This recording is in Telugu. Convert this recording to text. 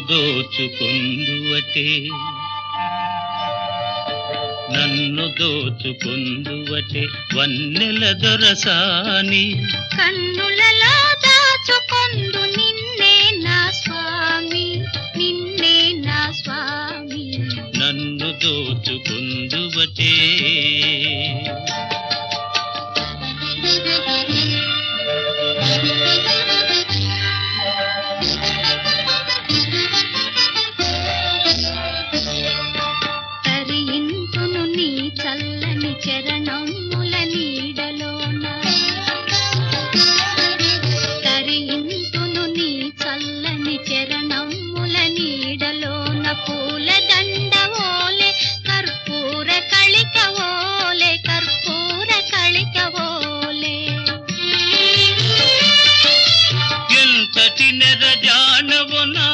దోచుకొందువటే నన్ను దోచుకొందువటే వన్నెల దొరసాని కన్నులలో దాచుకొందు నిన్నే నా స్వామి నిన్నే నా స్వామి నన్ను దోచుకొందువటే తరింతును నీ చల్లని చరణముల నీడలోన తరింతును నీ చల్లని చరణముల నీడలోన పూల దండవోలే కర్పూర కళికవోలే కర్పూర కళికవోలే ఎంతటి నెరజానవు నా